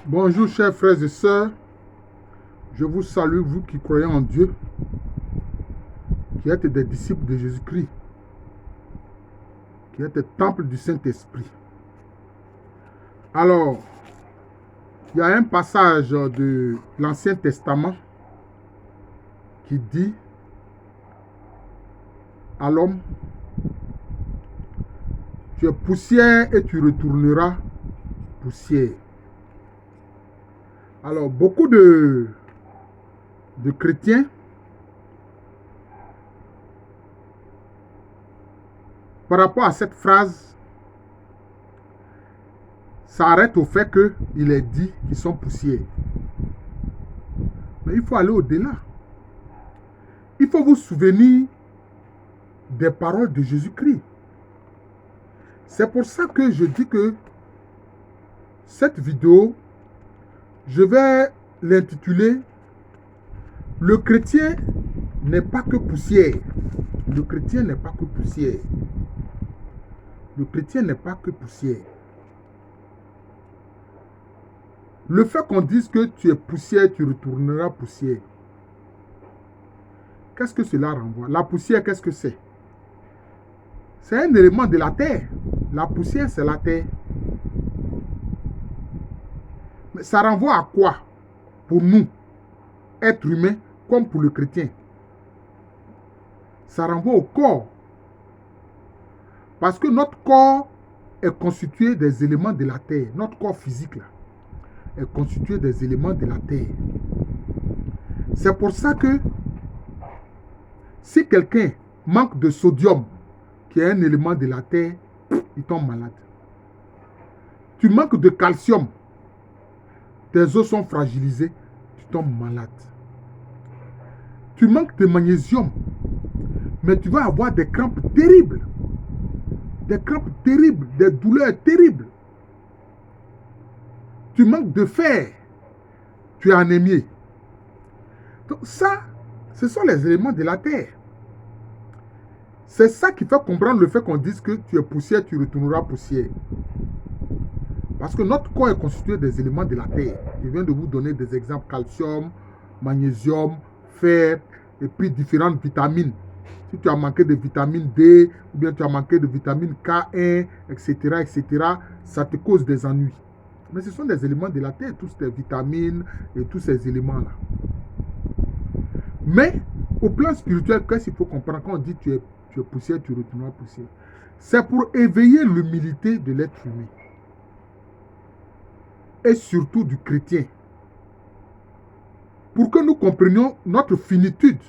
Bonjour chers frères et sœurs, je vous salue, vous qui croyez en Dieu, qui êtes des disciples de Jésus-Christ, qui êtes le temple du Saint-Esprit. Alors, il y a un passage de l'Ancien Testament qui dit à l'homme, tu es poussière et tu retourneras poussière. Alors, beaucoup de chrétiens par rapport à cette phrase s'arrêtent au fait qu'il est dit qu'ils sont poussières. Mais il faut aller au-delà. Il faut vous souvenir des paroles de Jésus-Christ. C'est pour ça que je dis que cette vidéo, je vais l'intituler « Le chrétien n'est pas que poussière ». Le chrétien n'est pas que poussière. Le chrétien n'est pas que poussière. Le fait qu'on dise que tu es poussière, tu retourneras poussière. Qu'est-ce que cela renvoie? La poussière, qu'est-ce que c'est? C'est un élément de la terre. La poussière, c'est la terre. Mais ça renvoie à quoi? Pour nous, êtres humains, comme pour le chrétien. Ça renvoie au corps. Parce que notre corps est constitué des éléments de la terre. Notre corps physique là, est constitué des éléments de la terre. C'est pour ça que si quelqu'un manque de sodium, qui est un élément de la terre, il tombe malade. Tu manques de calcium, tes os sont fragilisés, tu tombes malade. Tu manques de magnésium, mais tu vas avoir des crampes terribles. Des crampes terribles, des douleurs terribles. Tu manques de fer, tu es anémié. Donc ça, ce sont les éléments de la terre. C'est ça qui fait comprendre le fait qu'on dise que tu es poussière, tu retourneras poussière. Parce que notre corps est constitué des éléments de la terre. Je viens de vous donner des exemples: calcium, magnésium, fer, et puis différentes vitamines. Si tu as manqué de vitamine D, ou bien tu as manqué de vitamine K1, etc., etc., ça te cause des ennuis. Mais ce sont des éléments de la terre, tous ces vitamines et tous ces éléments-là. Mais, au plan spirituel, qu'est-ce qu'il faut comprendre quand on dit tu es poussière, tu retourneras poussière? C'est pour éveiller l'humilité de l'être humain. Et surtout du chrétien. Pour que nous comprenions notre finitude.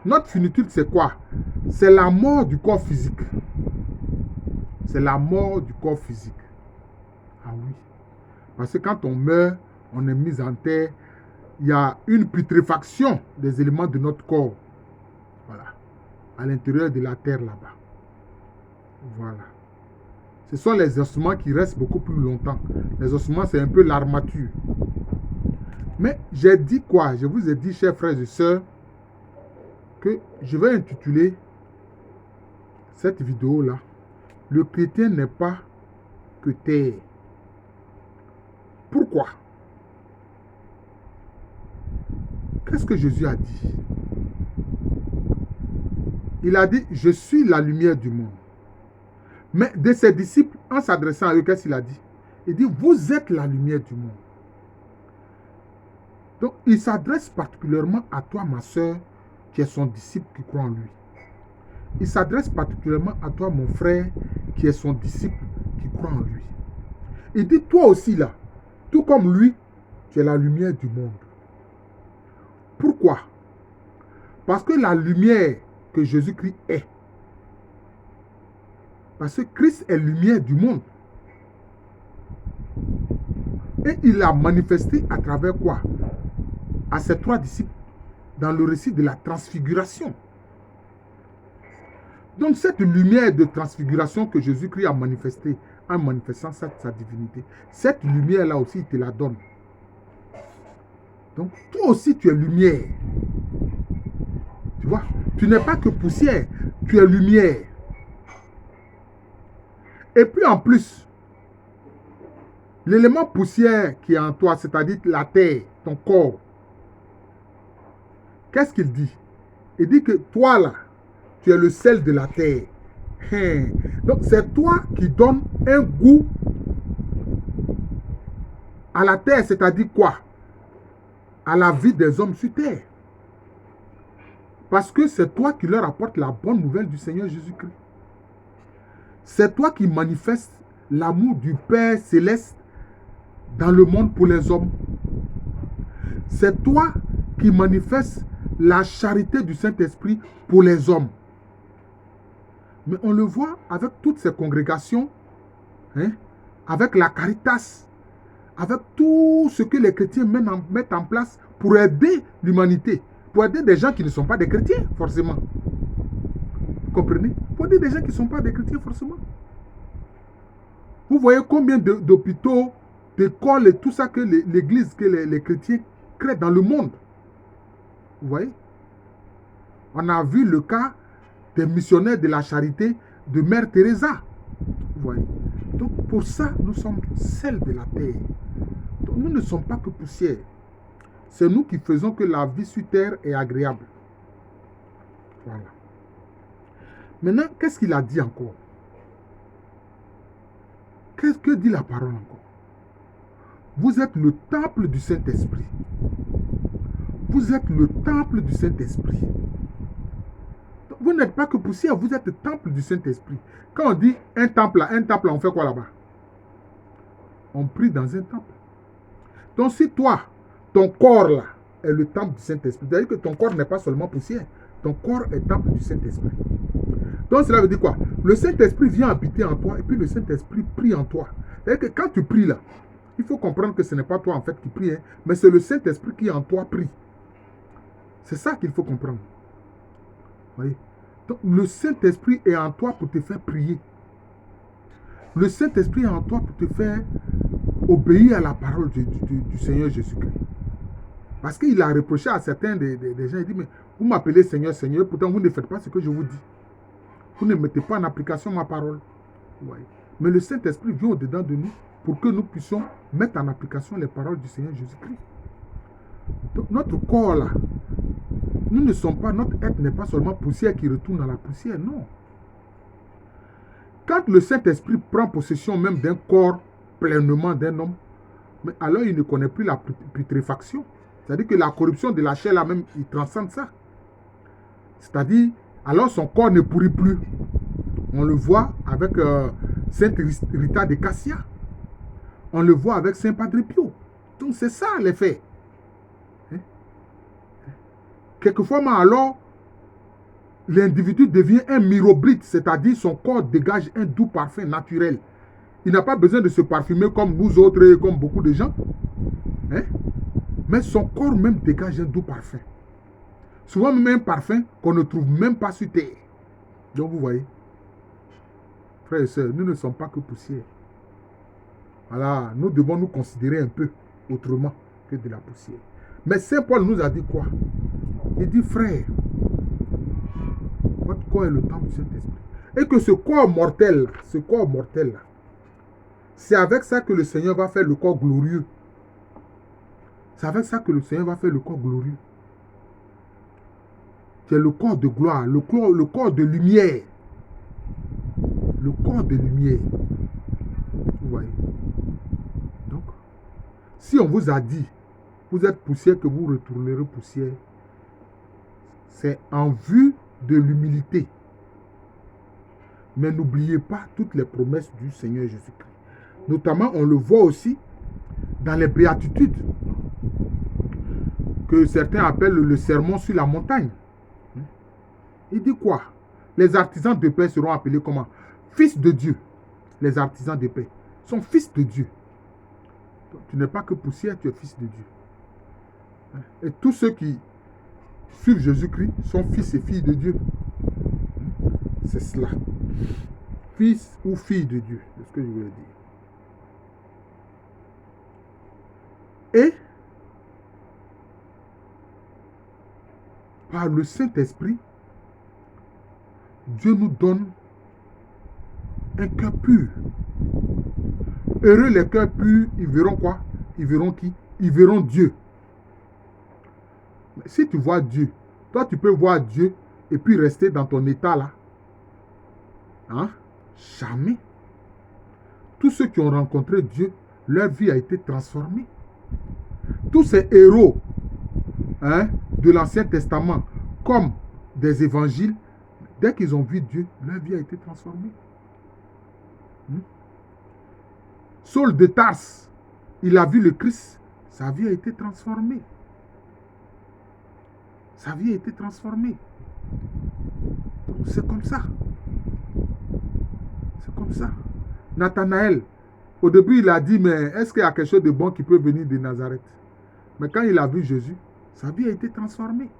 Notre finitude, c'est quoi? C'est la mort du corps physique. C'est la mort du corps physique. Ah oui. Parce que quand on meurt, on est mis en terre, il y a une putréfaction des éléments de notre corps. Voilà. À l'intérieur de la terre là-bas. Voilà. Ce sont les ossements qui restent beaucoup plus longtemps. Les ossements, c'est un peu l'armature. Mais j'ai dit quoi? Je vous ai dit, chers frères et sœurs, que je vais intituler cette vidéo-là « Le chrétien n'est pas que terre ». Pourquoi? Qu'est-ce que Jésus a dit? Il a dit « Je suis la lumière du monde ». Mais de ses disciples, en s'adressant à eux, qu'est-ce qu'il a dit? Il dit « Vous êtes la lumière du monde ». Donc, il s'adresse particulièrement à toi, ma soeur, qui est son disciple, qui croit en lui. Il s'adresse particulièrement à toi, mon frère, qui est son disciple, qui croit en lui. Il dit, toi aussi là, tout comme lui, tu es la lumière du monde. Pourquoi? Parce que la lumière que Jésus-Christ est, parce que Christ est lumière du monde. Et il l'a manifesté à travers quoi? À ses trois disciples, dans le récit de la transfiguration. Donc cette lumière de transfiguration que Jésus-Christ a manifestée, en manifestant sa divinité, cette lumière-là aussi, il te la donne. Donc toi aussi, tu es lumière. Tu vois, tu n'es pas que poussière, tu es lumière. Et puis en plus, L'élément poussière qui est en toi, c'est-à-dire la terre, ton corps, qu'est-ce qu'il dit? Il dit que toi là, tu es le sel de la terre. Donc c'est toi qui donnes un goût à la terre, c'est-à-dire quoi? À la vie des hommes sur terre. Parce que c'est toi qui leur apportes la bonne nouvelle du Seigneur Jésus-Christ. C'est toi qui manifestes l'amour du Père céleste dans le monde pour les hommes. C'est toi qui manifestes la charité du Saint-Esprit pour les hommes. Mais on le voit avec toutes ces congrégations, avec la Caritas, avec tout ce que les chrétiens mettent en place pour aider l'humanité, pour aider des gens qui ne sont pas des chrétiens, forcément. Vous comprenez? Pour aider des gens qui ne sont pas des chrétiens, forcément. Vous voyez combien d'hôpitaux, d'écoles et tout ça que l'Église, que les chrétiens créent dans le monde. Vous voyez? On a vu le cas des missionnaires de la charité de Mère Teresa. Vous voyez? Donc pour ça, nous sommes celles de la terre. Donc, nous ne sommes pas que poussière. C'est nous qui faisons que la vie sur terre est agréable. Voilà. Maintenant, qu'est-ce qu'il a dit encore? Qu'est-ce que dit la parole encore? Vous êtes le temple du Saint-Esprit. Vous êtes le temple du Saint-Esprit. Vous n'êtes pas que poussière, vous êtes le temple du Saint-Esprit. Quand on dit un temple, on fait quoi là-bas? On prie dans un temple. Donc si toi, ton corps là, est le temple du Saint-Esprit, c'est-à-dire que ton corps n'est pas seulement poussière, ton corps est temple du Saint-Esprit. Donc cela veut dire quoi? Le Saint-Esprit vient habiter en toi et puis le Saint-Esprit prie en toi. C'est-à-dire que quand tu pries là, il faut comprendre que ce n'est pas toi en fait qui prie, mais c'est le Saint-Esprit qui en toi prie. C'est ça qu'il faut comprendre. Vous voyez? Donc, le Saint-Esprit est en toi pour te faire prier. Le Saint-Esprit est en toi pour te faire obéir à la parole du Seigneur Jésus-Christ. Parce qu'il a reproché à certains des gens, il dit, mais vous m'appelez Seigneur, Seigneur, pourtant vous ne faites pas ce que je vous dis. Vous ne mettez pas en application ma parole. Vous voyez? Mais le Saint-Esprit vient au-dedans de nous pour que nous puissions mettre en application les paroles du Seigneur Jésus-Christ. Donc, notre corps là, nous ne sommes pas, notre être n'est pas seulement poussière qui retourne dans la poussière, non. Quand le Saint-Esprit prend possession même d'un corps pleinement d'un homme, mais alors il ne connaît plus la putréfaction. C'est-à-dire que la corruption de la chair là même, il transcende ça. C'est-à-dire, alors son corps ne pourrit plus. On le voit avec Sainte Rita de Cassia. On le voit avec Saint Padre Pio. Donc c'est ça l'effet. Quelquefois, alors, l'individu devient un myrobrite, c'est-à-dire son corps dégage un doux parfum naturel. Il n'a pas besoin de se parfumer comme nous autres et comme beaucoup de gens. Mais son corps même dégage un doux parfum. Souvent même un parfum qu'on ne trouve même pas sur terre. Donc vous voyez, frères et sœurs, nous ne sommes pas que poussière. Voilà, nous devons nous considérer un peu autrement que de la poussière. Mais Saint Paul nous a dit quoi? Il dit, frère, votre corps est le temple du Saint-Esprit. Et que ce corps mortel, c'est avec ça que le Seigneur va faire le corps glorieux. C'est avec ça que le Seigneur va faire le corps glorieux. C'est le corps de gloire, le corps de lumière. Le corps de lumière. Vous voyez? Donc, si on vous a dit, vous êtes poussière, que vous retournerez poussière, c'est en vue de l'humilité. Mais n'oubliez pas toutes les promesses du Seigneur Jésus-Christ. Notamment, on le voit aussi dans les béatitudes que certains appellent le sermon sur la montagne. Il dit quoi? Les artisans de paix seront appelés comment? Fils de Dieu. Les artisans de paix sont fils de Dieu. Donc, tu n'es pas que poussière, tu es fils de Dieu. Et tous ceux qui suivent Jésus-Christ sont fils et filles de Dieu. C'est cela. Fils ou fille de Dieu, c'est ce que je voulais dire. Et par le Saint-Esprit, Dieu nous donne un cœur pur. Heureux les cœurs purs, ils verront quoi? Ils verront qui? Ils verront Dieu. Mais si tu vois Dieu, toi tu peux voir Dieu et puis rester dans ton état là. Hein? Jamais. Tous ceux qui ont rencontré Dieu, leur vie a été transformée. Tous ces héros, hein, de l'Ancien Testament, comme des évangiles, dès qu'ils ont vu Dieu, leur vie a été transformée. Saul de Tarse, il a vu le Christ, sa vie a été transformée. Sa vie a été transformée. Donc c'est comme ça. C'est comme ça. Nathanaël, au début il a dit, mais est-ce qu'il y a quelque chose de bon qui peut venir de Nazareth? Mais quand il a vu Jésus, sa vie a été transformée.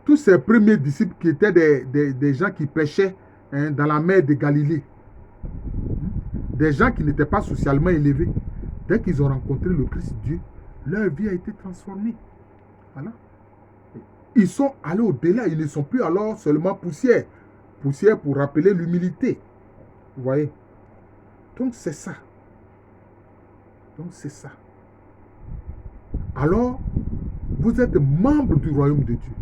Tous ces premiers disciples qui étaient des gens qui pêchaient, hein, dans la mer de Galilée, des gens qui n'étaient pas socialement élevés, dès qu'ils ont rencontré le Christ Dieu, leur vie a été transformée. Voilà. Ils sont allés au-delà, ils ne sont plus alors seulement poussière. Poussière pour rappeler l'humilité. Vous voyez? Donc c'est ça. Donc c'est ça. Alors, vous êtes membre du royaume de Dieu.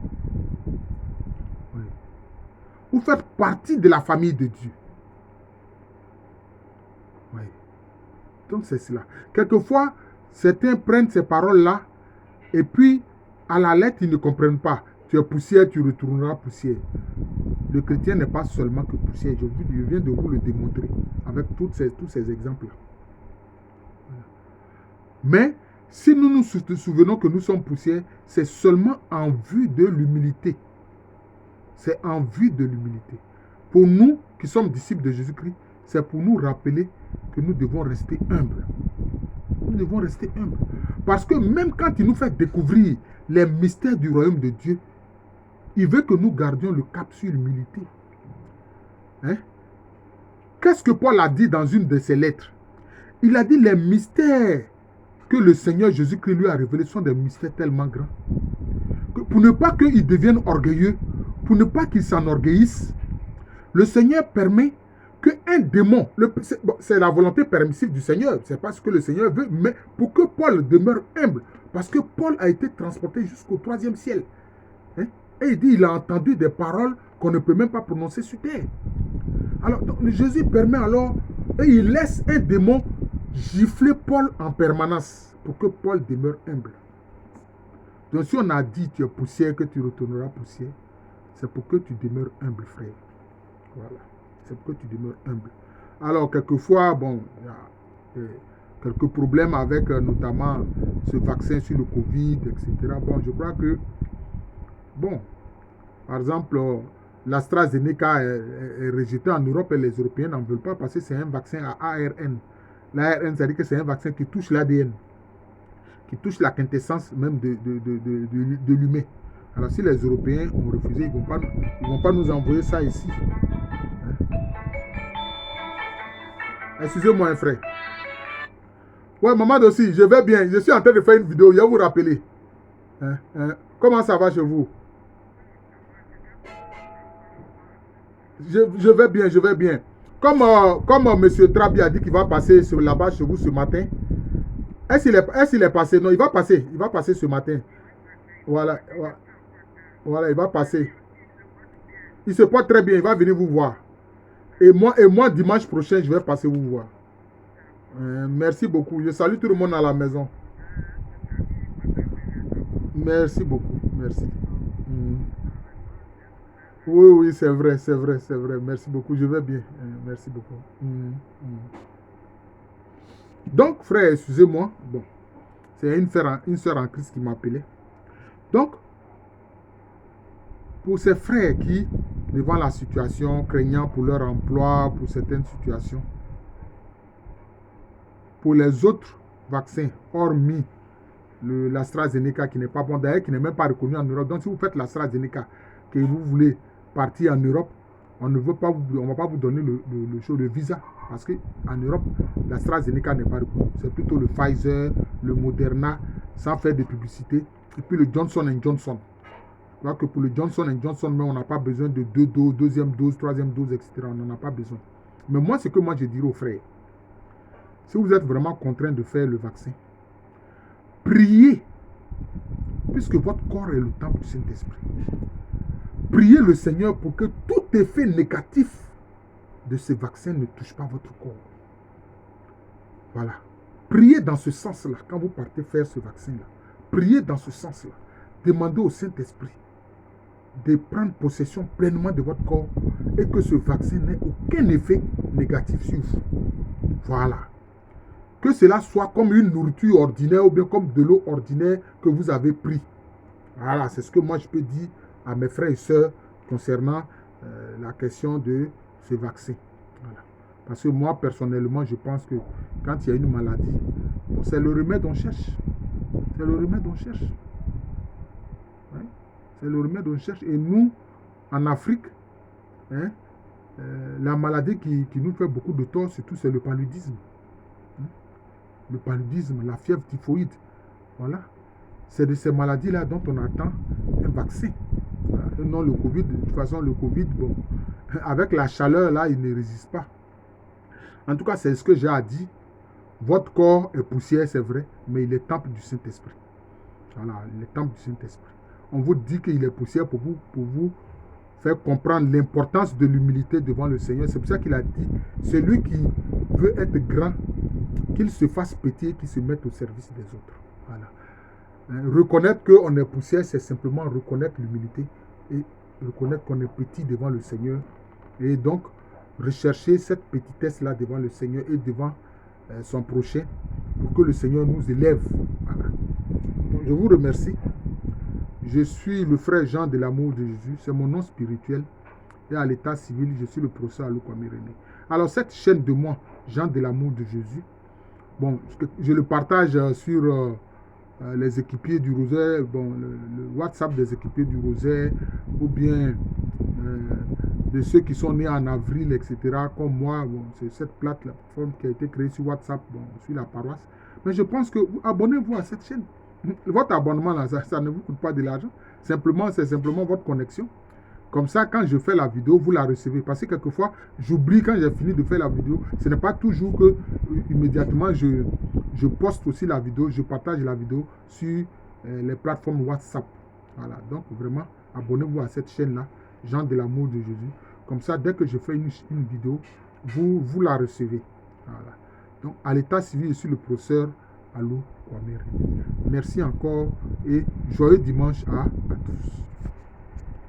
Oui. Vous faites partie de la famille de Dieu. Oui. Donc c'est cela. Quelquefois, certains prennent ces paroles-là et puis, à la lettre, ils ne comprennent pas. Tu es poussière, tu retourneras poussière. Le chrétien n'est pas seulement que poussière. Je viens de vous le démontrer avec tous ces exemples-là. Voilà. Mais, si nous nous souvenons que nous sommes poussière, c'est seulement en vue de l'humilité. C'est en vue de l'humilité. Pour nous qui sommes disciples de Jésus-Christ, c'est pour nous rappeler que nous devons rester humbles. Nous devons rester humbles. Parce que même quand il nous fait découvrir les mystères du royaume de Dieu, il veut que nous gardions le cap sur l'humilité. Hein? Qu'est-ce que Paul a dit dans une de ses lettres? Il a dit les mystères que le Seigneur Jésus-Christ lui a révélés sont des mystères tellement grands. Que pour ne pas qu'il devienne orgueilleux, pour ne pas qu'il s'enorgueillisse, le Seigneur permet qu'un démon, c'est la volonté permissive du Seigneur, c'est pas ce que le Seigneur veut, mais pour que Paul demeure humble, parce que Paul a été transporté jusqu'au 3e ciel. Hein? Et il dit, il a entendu des paroles qu'on ne peut même pas prononcer sur terre. Alors, donc, Jésus permet alors, et il laisse un démon gifler Paul en permanence, pour que Paul demeure humble. Donc si on a dit, tu es poussière, que tu retourneras poussière, c'est pour que tu demeures humble, frère. Voilà. C'est pour que tu demeures humble. Alors, quelquefois, bon, il y a quelques problèmes avec notamment ce vaccin sur le Covid, etc. Bon, je crois que, bon, par exemple, l'AstraZeneca est rejeté en Europe et les Européens n'en veulent pas parce que c'est un vaccin à ARN. L'ARN, ça veut dire que c'est un vaccin qui touche l'ADN, qui touche la quintessence même de l'humain. Alors, si les Européens ont refusé, ils ne vont pas nous envoyer ça ici. Excusez-moi, un frère. Ouais, maman aussi, je vais bien. Je suis en train de faire une vidéo, je vais vous rappeler. Comment ça va chez vous? Je vais bien, je vais bien. Comme M. Trabi a dit qu'il va passer là-bas chez vous ce matin. Est-ce qu'il est passé? Non, il va passer ce matin. Voilà, voilà, il va passer. Il se porte très bien, il va venir vous voir. Et moi, dimanche prochain, je vais passer vous voir. Merci beaucoup. Je salue tout le monde à la maison. Merci beaucoup. Merci. Oui, oui, c'est vrai, c'est vrai, c'est vrai. Merci beaucoup. Je vais bien. Merci beaucoup. Donc, frère, excusez-moi. Bon, c'est une sœur en Christ qui m'appelait. Donc, pour ces frères qui, devant la situation, craignant pour leur emploi, pour certaines situations, pour les autres vaccins, hormis l'AstraZeneca qui n'est pas bon, d'ailleurs qui n'est même pas reconnu en Europe. Donc si vous faites l'AstraZeneca, que vous voulez partir en Europe, on ne va pas vous donner le visa. Parce qu'en Europe, l'AstraZeneca n'est pas reconnu. C'est plutôt le Pfizer, le Moderna, sans faire de publicité. Et puis le Johnson & Johnson. Je crois que pour le Johnson & Johnson, mais on n'a pas besoin de 2 doses, deuxième dose, troisième dose, etc. On n'en a pas besoin. Mais moi, ce que moi je dirais aux frères, si vous êtes vraiment contraint de faire le vaccin, priez, puisque votre corps est le temple du Saint-Esprit. Priez le Seigneur pour que tout effet négatif de ce vaccin ne touche pas votre corps. Voilà. Priez dans ce sens-là, quand vous partez faire ce vaccin-là. Priez dans ce sens-là. Demandez au Saint-Esprit de prendre possession pleinement de votre corps et que ce vaccin n'ait aucun effet négatif sur vous. Voilà. Que cela soit comme une nourriture ordinaire ou bien comme de l'eau ordinaire que vous avez pris. Voilà, c'est ce que moi je peux dire à mes frères et sœurs concernant la question de ce vaccin. Voilà. Parce que moi, personnellement, je pense que quand il y a une maladie, c'est le remède qu'on cherche. C'est le remède qu'on cherche. Hein? C'est le remède qu'on cherche. Et nous, en Afrique, hein, la maladie qui nous fait beaucoup de tort, surtout, c'est le paludisme. Hein? Le paludisme, la fièvre typhoïde. Voilà. C'est de ces maladies-là dont on attend un vaccin. Voilà. Et non, le Covid, de toute façon, le Covid, bon, avec la chaleur, là, il ne résiste pas. En tout cas, c'est ce que j'ai à dire. Votre corps est poussière, c'est vrai, mais il est temple du Saint-Esprit. Voilà, il est temple du Saint-Esprit. On vous dit qu'il est poussière pour vous faire comprendre l'importance de l'humilité devant le Seigneur. C'est pour ça qu'il a dit, celui qui veut être grand, qu'il se fasse petit et qu'il se mette au service des autres. Voilà. Reconnaître qu'on est poussière, c'est simplement reconnaître l'humilité et reconnaître qu'on est petit devant le Seigneur. Et donc, rechercher cette petitesse-là devant le Seigneur et devant son prochain pour que le Seigneur nous élève. Voilà. Donc, je vous remercie. Je suis le frère Jean de l'amour de Jésus. C'est mon nom spirituel. Et à l'état civil, je suis le professeur Alou Kwame René. Alors, cette chaîne de moi, Jean de l'amour de Jésus, bon, je le partage sur les équipiers du Rosaire, bon, le WhatsApp des équipiers du Rosaire, ou bien de ceux qui sont nés en avril, etc. Comme moi, bon, c'est cette plateforme qui a été créée sur WhatsApp, bon, sur la paroisse. Mais je pense que abonnez-vous à cette chaîne. Votre abonnement, là, ça ne vous coûte pas de l'argent. Simplement, c'est simplement votre connexion. Comme ça, quand je fais la vidéo, vous la recevez. Parce que quelquefois, j'oublie quand j'ai fini de faire la vidéo. Ce n'est pas toujours que immédiatement je poste aussi la vidéo, je partage la vidéo sur les plateformes WhatsApp. Voilà, donc vraiment, abonnez-vous à cette chaîne-là, Jean de l'amour de Jésus. Comme ça, dès que je fais une vidéo, vous la recevez. Voilà. Donc, à l'état civil, je suis le professeur Alou Kwame René. Merci encore et joyeux dimanche à tous.